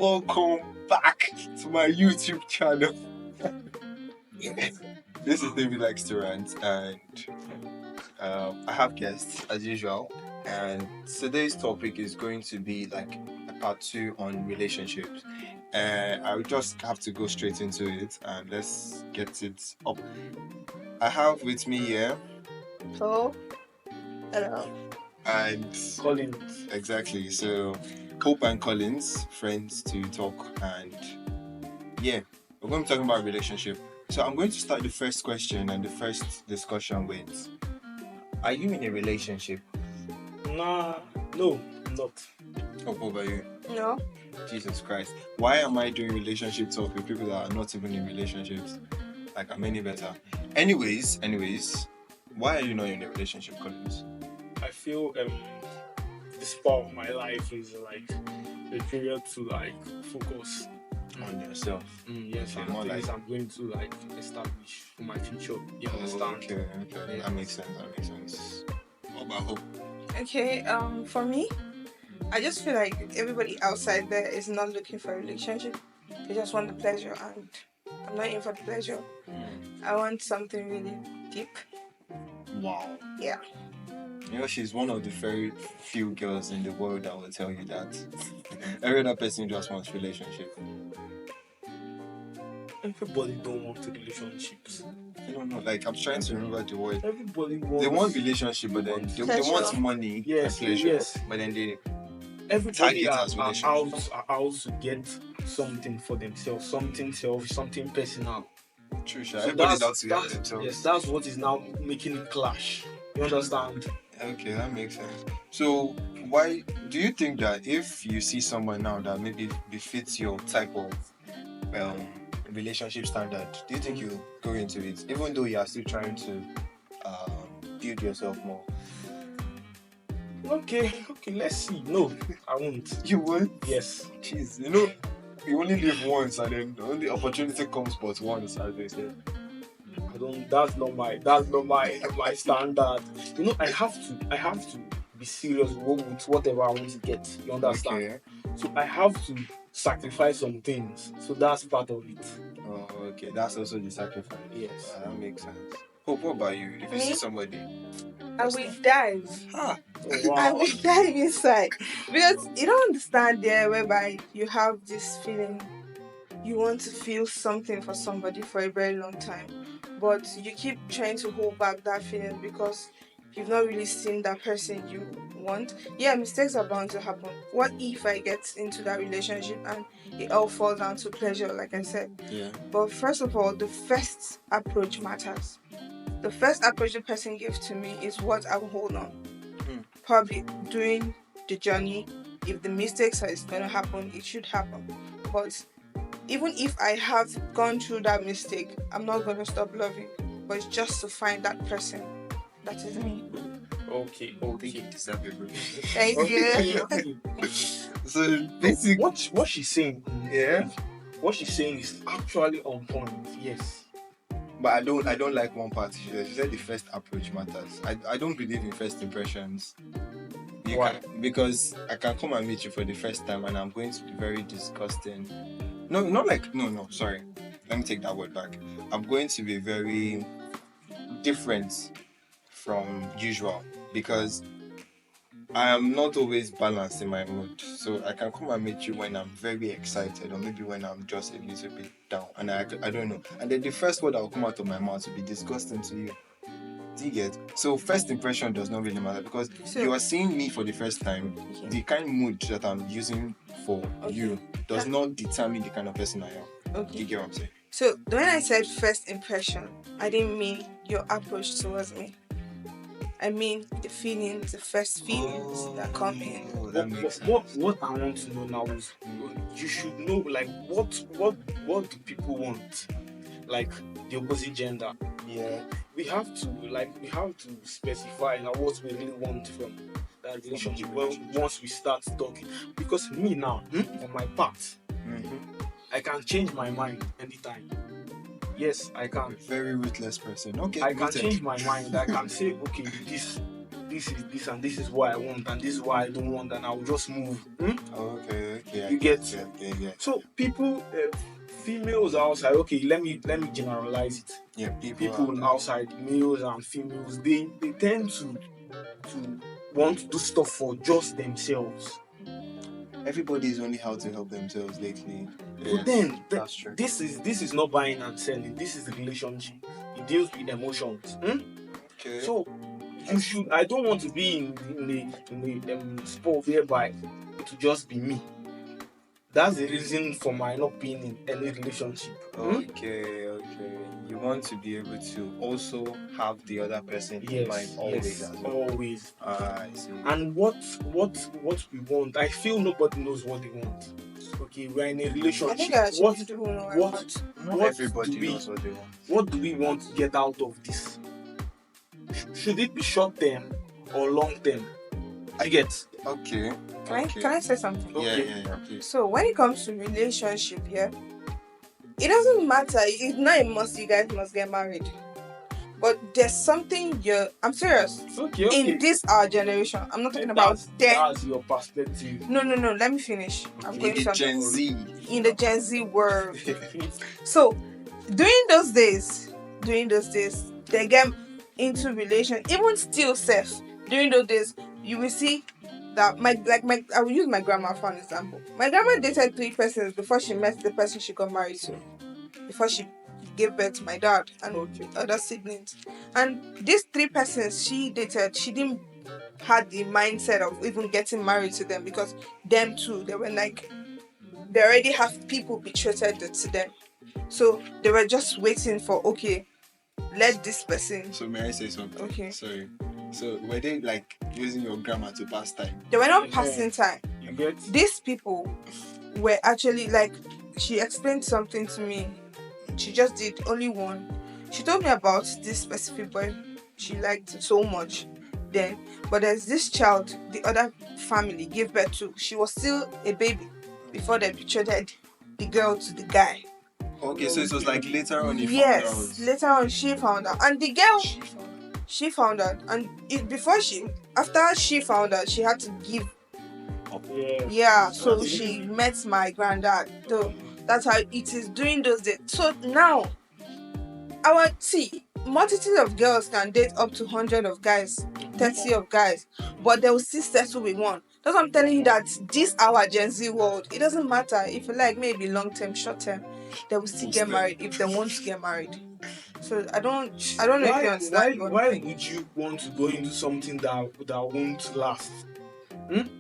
Welcome back to my YouTube channel. This is David Likes to Rant, and I have guests as usual. And today's topic is going to be like a part 2 on relationships. I will just have to go straight into it, and let's get it up. I have with me here. So, hello. And Collins. Exactly. So Hope and Collins, friends to talk, and yeah, we're going to be talking about relationship. So I'm going to start the first question and the first discussion with: are you in a relationship? No, I'm not. Hope, what about you? No. Jesus Christ. Why am I doing relationship talk with people that are not even in relationships? Like, I'm any better. Anyways, why are you not in a relationship, Collins? I feel this part of my life is like a period to like focus On yourself. Yes, Okay, and more things like- I'm going to like establish for my future. You understand? Okay. Yeah. That makes sense. What about Hope? Okay, for me, I just feel like everybody outside there is not looking for a relationship. They just want the pleasure, and I'm not in for the pleasure. I want something really deep. Wow. Yeah. You know, she's one of the very few girls in the world that will tell you that. Every other person just wants relationship. Everybody don't want relationships. I don't know. Like, I'm trying to remember the word. Everybody wants. They want relationship, but then they want Pleasure. money Yes, and pleasure. yes. But then they Everybody Target are as relationship. out to get something for themselves, something personal. true, sure. So Everybody's out to get that's themselves. yes, that's what is now making it clash. You understand? Okay, that makes sense. So, why do you think that if you see someone now that maybe befits your type of relationship standard, do you think you go into it, even though you are still trying to build yourself more? Okay, let's see. No, I won't. You would? Yes. Jeez, you know, you only live once, and then the only opportunity comes but once, as they say. I don't that's not my my standard. You know, I have to be serious with whatever I want to get. You understand? Okay. So I have to sacrifice some things. So that's part of it. Oh, okay. That's also the sacrifice. Yes. That makes sense. Hope, what about you? If you see Me? somebody, I will dive. ah, Oh, I wow. will dive inside. Because you don't understand there whereby you have this feeling you want to feel something for somebody for a very long time. But you keep trying to hold back that feeling because you've not really seen that person you want. Yeah, mistakes are bound to happen. What if I get into that relationship and it all falls down to pleasure, like I said? yeah. But first of all, the first approach matters. The first approach the person gives to me is what I will hold on. Probably during the journey, if the mistakes is going to happen, it should happen. But even if I have gone through that mistake, I'm not going to stop loving. But it's just to find that person. That is me. Okay. Deserve a break. Thank you. Okay. So basically, What she's saying, yeah. what she's saying is actually on point. Yes. But I don't like one part. She said the first approach matters. I don't believe in first impressions. Why? Because I can come and meet you for the first time and I'm going to be very disgusting. No, sorry. Let me take that word back. I'm going to be very different from usual because I am not always balanced in my mood. So I can come and meet you when I'm very excited or maybe when I'm just a little bit down and I don't know. And then the first word that will come out of my mouth will be disgusting to you. Do you get? So first impression does not really matter because So- you are seeing me for the first time. Okay. The kind of mood that I'm using for you does not determine the kind of person I am. Do you Okay. get what I'm saying? So when I said first impression, I didn't mean your approach towards me. I mean the feelings, the first feelings that come in. Oh, that makes sense. What I want to know now is you should know like what do people want, like the opposite gender. Yeah. We have to specify now what we really want from that relationship. Well, once we start talking, because me now, on my part, I can change my mind anytime. Yes, I can. Very ruthless person. Okay. I can noted. change my mind. I can say, okay, this is this and this is what I want and this is what I don't want, and I'll just move. Okay, You get? Yeah. So people, females outside. Okay, let me generalize it. Yeah, People outside, males and females, they tend to want to do stuff for just themselves. Everybody's only how to help themselves lately. But then that's true. This is not buying and selling. This is the relationship. It deals with emotions. Okay. So you should. I don't want to be in a spot whereby it will just be me. That's the reason for my not being in any relationship. Okay. You want to be able to also have the other person in mind always. Yes, always. I see. And what we want, I feel nobody knows what they want. Okay, we're in a relationship. I think everybody knows what they want. What do we want to get out of this? Should it be short term or long term? I get. Okay. Can I say something? Yeah. Okay. So when it comes to relationship, it doesn't matter. It's not a must. You guys must get married. But there's something I'm serious. Okay. In this our generation, I'm not talking about them. That's your perspective. No. Let me finish. I'm going to Gen Z. In the Gen Z world. So during those days, they get into relation. Even still, self during those days, you will see that I will use my grandma for an example. My grandma dated 3 persons before she met the person she got married to. Before she gave birth to my dad and other siblings. And these 3 persons she dated, she didn't had the mindset of even getting married to them, because them too, they were like, they already have people betrothed to them. So they were just waiting for, okay, let this person. So may I say something? Okay. Sorry. So were they like using your grandma to pass time? They were not passing time. You get? These people were actually like, she explained something to me. She just did only one. She told me about this specific boy she liked so much then. But there's this child the other family gave birth to. She was still a baby before they betrothed the girl to the guy. Okay, so it was like later on. Yes, later on she found out, and the girl she found out, and after she found out, she had to give. Yeah, so she met my granddad. So that's how it is during those days. So now, multitude of girls can date up to 100 of guys, 30 of guys, but they will still settle with one. That's what I'm telling you, that this our Gen Z world, it doesn't matter if you like maybe long term, short term, they will still get married if they want to get married. So I don't know if you understand. Why would you want to go into something that won't last?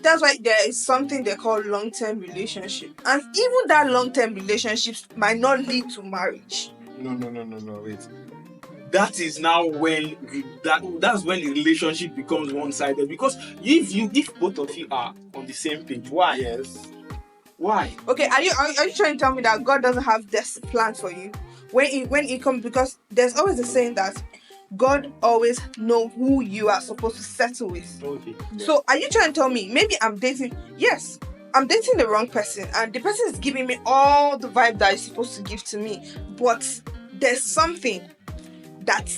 That's why there is something they call long-term relationship, and even that long-term relationships might not lead to marriage. No, wait. That is now when that's when the relationship becomes one-sided, because if both of you are on the same page, why? Yes. Why? Okay, are you trying to tell me that God doesn't have this plan for you when it comes, because there's always the saying that God always know who you are supposed to settle with. Okay. Yeah. So are you trying to tell me maybe I'm dating the wrong person, and the person is giving me all the vibe that is supposed to give to me, but there's something that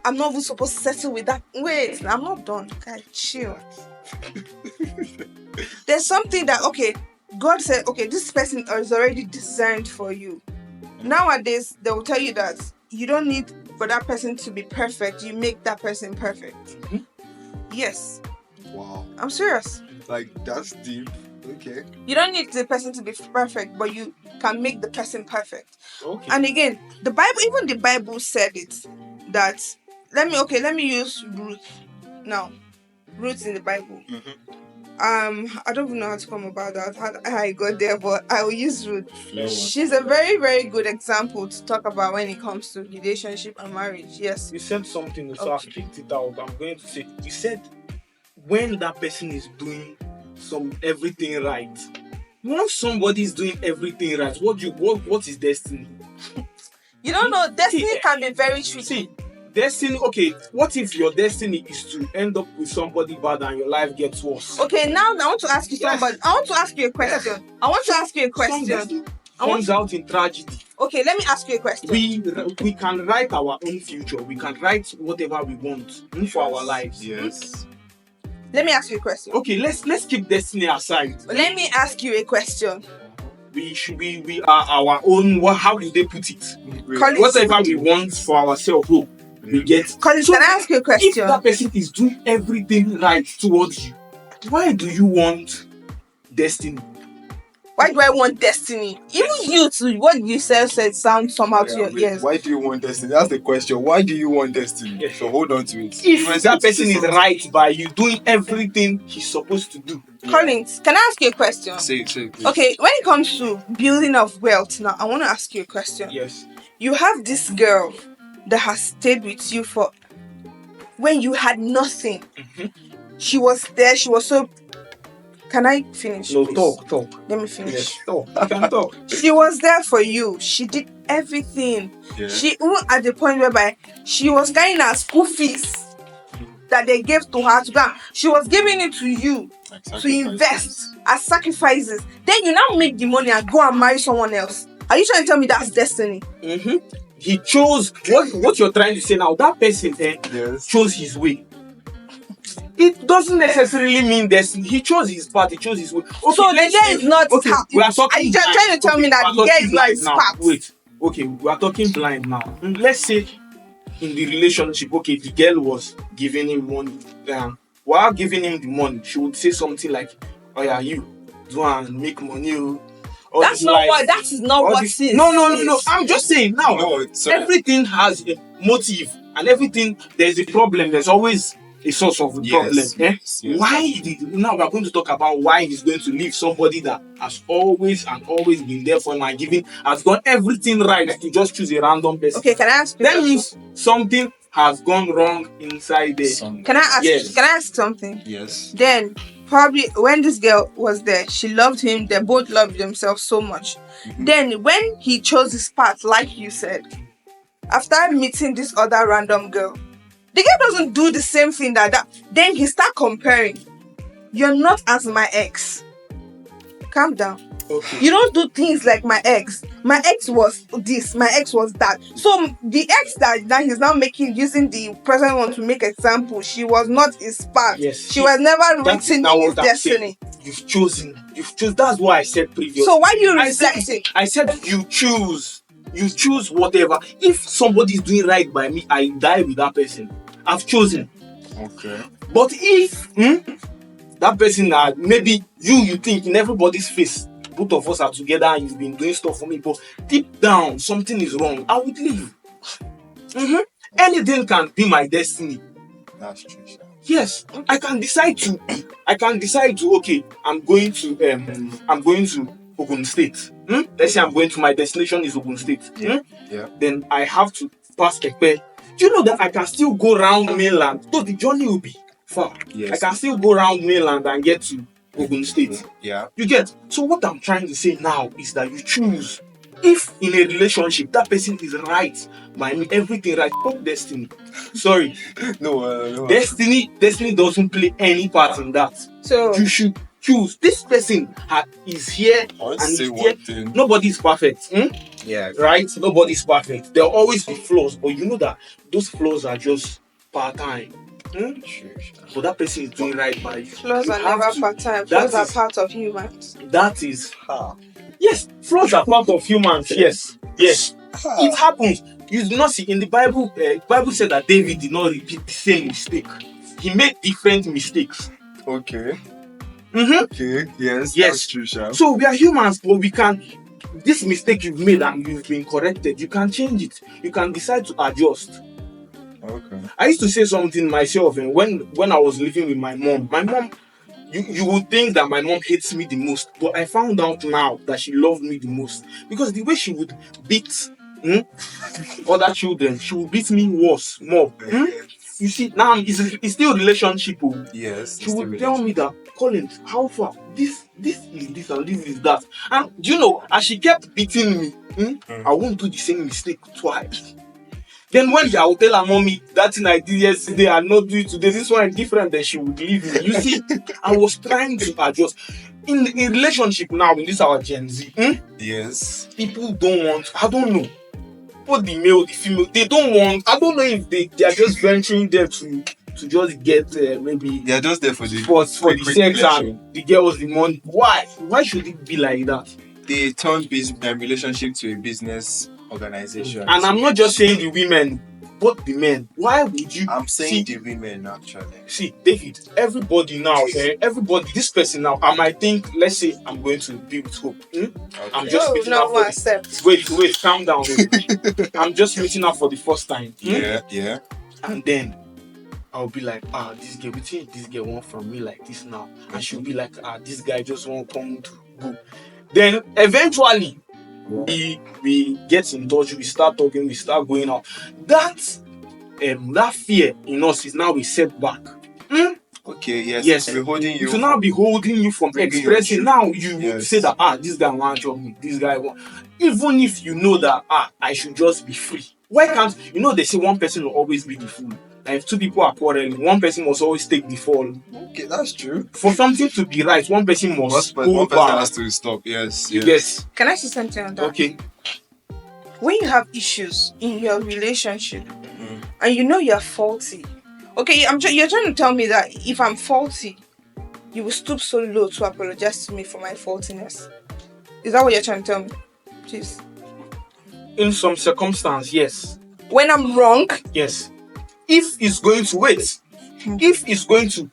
I'm not even supposed to settle with that. Wait, I'm not done. Guys, chill. There's something that, okay, God said, okay, this person is already designed for you. Nowadays, they will tell you that you don't need for that person to be perfect. You make that person perfect. Mm-hmm. Yes. Wow. I'm serious. Like, that's deep. Okay. You don't need the person to be perfect, but you can make the person perfect. Okay. And again, the Bible said it, that let me use Ruth now. Ruth in the Bible. Mm-hmm. I don't even know how to come about that, how I got there, but I will use Ruth. No. She's a very, very good example to talk about when it comes to relationship and marriage. Yes. You said something, so I picked it out. I'm going to say, you said when that person is doing everything right. Once somebody is doing everything right, what is destiny? You don't know, destiny can be very tricky. See, destiny, okay, what if your destiny is to end up with somebody bad and your life gets worse? Okay, now I want to ask you somebody. I want to ask you a question. Some destiny comes out in tragedy. Okay, let me ask you a question. We can write our own future. We can write whatever we want for our lives. Yes. Let me ask you a question. Okay, let's keep destiny aside. Let me ask you a question. We are our own. How do they put it? Collins, Whatever we want for ourselves, we get. Collins, can I ask you a question? If that person is doing everything right towards you, why do you want destiny? Why do I want destiny? Even you too, what you said sounds somehow to your ears. Why do you want destiny? That's the question. Why do you want destiny? Yes. So hold on to it. If that person is right by you doing everything he's supposed to do. Collins, can I ask you a question? Say, please. Okay, when it comes to building of wealth, now I want to ask you a question. Yes. You have this girl that has stayed with you for when you had nothing. Mm-hmm. She was there. She was so. Can I finish? No, please? talk. Let me finish. Yes, talk. You can talk. She was there for you. She did everything. Yeah. She even at the point whereby she was carrying her school fees that they gave to her to go. She was giving it to you to invest as sacrifices. Then you now make the money and go and marry someone else. Are you trying to tell me that's destiny? Mm-hmm. He chose what you're trying to say now. That person chose his way. It doesn't necessarily mean destiny. He chose his path. He chose his way. Okay, so the guy is not. Okay, we are talking. Are you trying to tell me that the guy is not his path? Wait. Okay, we are talking blind now. Let's say in the relationship, okay, the girl was giving him money. While giving him the money, she would say something like, "Oh yeah, you do and make money." That is not what it is. No. I'm just saying now. No, everything has a motive, and everything there's a problem. There's always a source of the problem. Yes. Now we are going to talk about why he's going to leave somebody that has always been there for him and giving, has done everything right to just choose a random person. Okay, can I ask you? That means something has gone wrong inside there. Can I ask? Yes. Can I ask something? Yes. Then probably when this girl was there, she loved him. They both loved themselves so much. Mm-hmm. Then when he chose his path, like you said, after meeting this other random girl, the girl doesn't do the same thing that. Then he start comparing. You're not as my ex. Calm down. Okay. You don't do things like my ex. My ex was this. My ex was that. So the ex that he's now using the present one to make example, she was not his path. Yes. She was never written in his destiny. You've chosen. That's what I said previously. So why you reflecting? I said you choose. You choose whatever. If somebody is doing right by me, I die with that person. I've chosen. Okay. But if that person that maybe you think in everybody's face, both of us are together and you've been doing stuff for me, but deep down something is wrong, I would leave. Anything can be my destiny. That's true. Yes, I can decide to. Okay, I'm going to Ogun State. Let's say I'm going to my destination is Ogun State. Yeah. Then I have to pass Ekpe. Do you know that I can still go around mainland? Though the journey will be far. Yes. I can still go around mainland and get to Ogun State. Yeah. You get? So what I'm trying to say now is that you choose. If in a relationship that person is right by me, everything right, fuck destiny. Sorry. No. Destiny doesn't play any part in that. So You should choose. This person is here and is here. Nobody's perfect. Yeah. Right? Nobody's perfect. There'll always be flaws, but you know that those flaws are just part-time. Sure. But that person is doing right by you. flaws You are have never to. part-time. That Flaws are is- part of humans. That is yes, flaws are part of humans. Yes. It happens. You do not see in the Bible. Bible said that David did not repeat the same mistake. He made different mistakes. Okay. Mm-hmm. Okay. Yes. Yes. That's true, Sha. So we are humans, but we can. This mistake you've made and you've been corrected, you can change it. You can decide to adjust. Okay. I used to say something myself, and when I was living with my mom, you would think that my mom hates me the most, but I found out now that she loved me the most because the way she would beat other children, she would beat me worse, more. You see, now it's still relationship. Yes. She would tell me that, Collins, how far? This is this and this is that. And do you know, as she kept beating me, I won't do the same mistake twice. Then when I would tell her, mommy, that thing I did yesterday, I'll not do it today, this one is different, then she would leave me. You see, I was trying to adjust. In relationship now, in this our Gen Z, Yes. people don't want, I don't know, both the male, the female, they don't want, I don't know if they are just venturing there to to just get maybe They are just there for the for the quick sex pleasure. and the girls the money. Why should it be like that? They turn relationship to a business organization. And I'm not just saying the women, but the men. Why would you? I'm saying the women actually. See, David, everybody now, everybody, this person now, I might think, let's say I'm going to be with Hope. I'm just meeting her for wait, calm down. I'm just meeting her for the first time. Yeah. And then I'll be like, this girl, this girl want from me like this now. And she'll be like, this guy just won't come to go. Then eventually we get in touch, we start talking, we start going out. That fear in us is now a setback. Okay, yes. We're holding you. To now be holding you from expressing. Now you say that this guy wants to me, this guy want. Even if you know that I should just be free. Why can't they say one person will always be the fool? And if two people are quarreling, one person must always take the fall. Okay, that's true. For something to be right, one person must hold one back. person has to stop. Yes. Can I say something on that? Okay. When you have issues in your relationship and you're faulty, okay, you're trying to tell me that if I'm faulty, you will stoop so low to apologize to me for my faultiness. Is that what you're trying to tell me? Please. In some circumstance, yes. When I'm wrong? Yes. If it's going to wait, if it's going to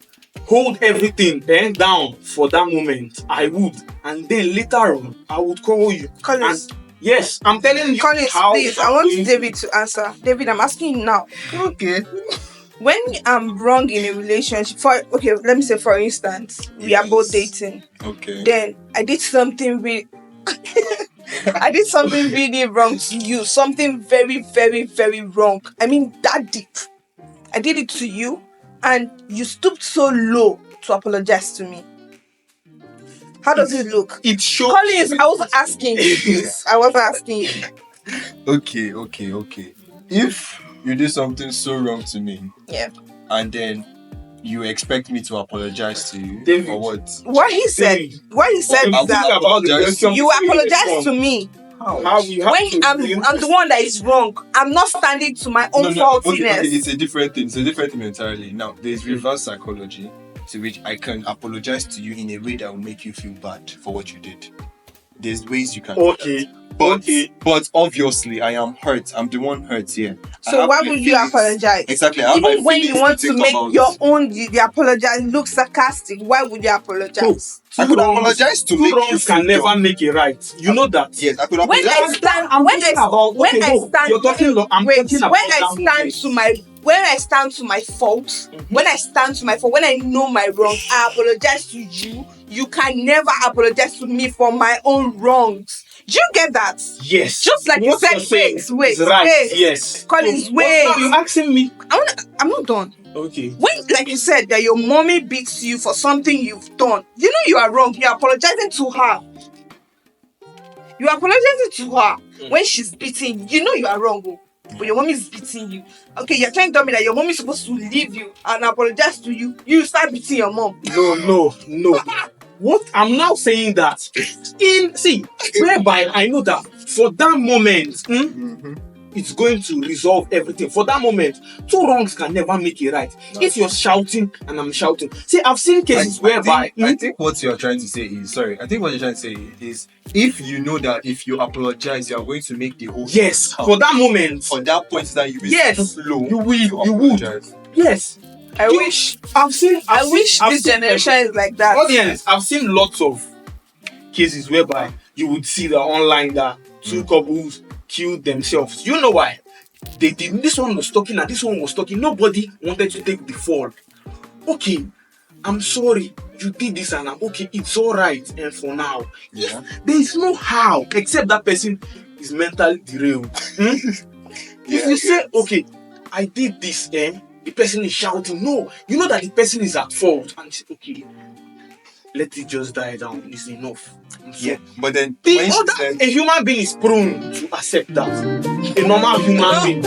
hold everything down for that moment, I would. And then later on, I would call you. Collins. Yes, I'm telling you. Collins, please, I want David to answer. David, I'm asking you now. Okay. When I'm wrong in a relationship, let me say for instance, we are both dating. Okay. Then I did something really wrong to you. Something very, very, very wrong. I mean that deep. I did it to you and you stooped so low to apologize to me. How does it look? It shows. Collins, I was asking you. I was asking you. Okay. If you do something so wrong to me, and then you expect me to apologize to you, David, or what? What he said is that you apologize to me. How when I'm the one that is wrong, I'm not standing to my own faultiness. Okay, it's a different thing. It's a different thing entirely. Now, there's reverse psychology, to which I can apologize to you in a way that will make you feel bad for what you did. There's ways you can do that. But obviously, I am hurt. I'm the one hurt here. So why would you apologize? Exactly. Even when you want to make your own, the apologize look sarcastic, why would you apologize? I could apologize to make you can never make it right. You know that. Yes, I could apologize. When I stand to my fault, when I know my wrong, I apologize to you. You can never apologize to me for my own wrongs. Do you get that? Yes. Just like you said, wait. Yes. Collins, wait. What are you asking me? I'm not done. Okay. When, like you said, that your mommy beats you for something you've done, you know you are wrong. You're apologizing to her. You're apologizing to her when she's beating you. You know you are wrong, but your mommy is beating you. Okay, you're trying to tell me that your mommy is supposed to leave you and apologize to you. You start beating your mom. No. What I'm now saying that whereby I know that for that moment, it's going to resolve everything. For that moment, two wrongs can never make it right. If you're shouting and I'm shouting, see, I've seen cases whereby I think what you're trying to say is if you know that if you apologize, you're going to make the whole for that moment, for that point that you will stoop low, you would. Yes. I wish this generation is like that. Audience, I've seen lots of cases whereby you would see that online that two couples killed themselves. You know why? They did. This one was talking and this one was talking. Nobody wanted to take the fall. Okay, I'm sorry. You did this and I'm okay. It's all right. And for now, there is no how except that person is mentally derailed. If you say, okay, I did this, the person is shouting. No, you know that the person is at fault, and you say, okay, let it just die down. It's enough. But then a human being is prone to accept that. A normal human being.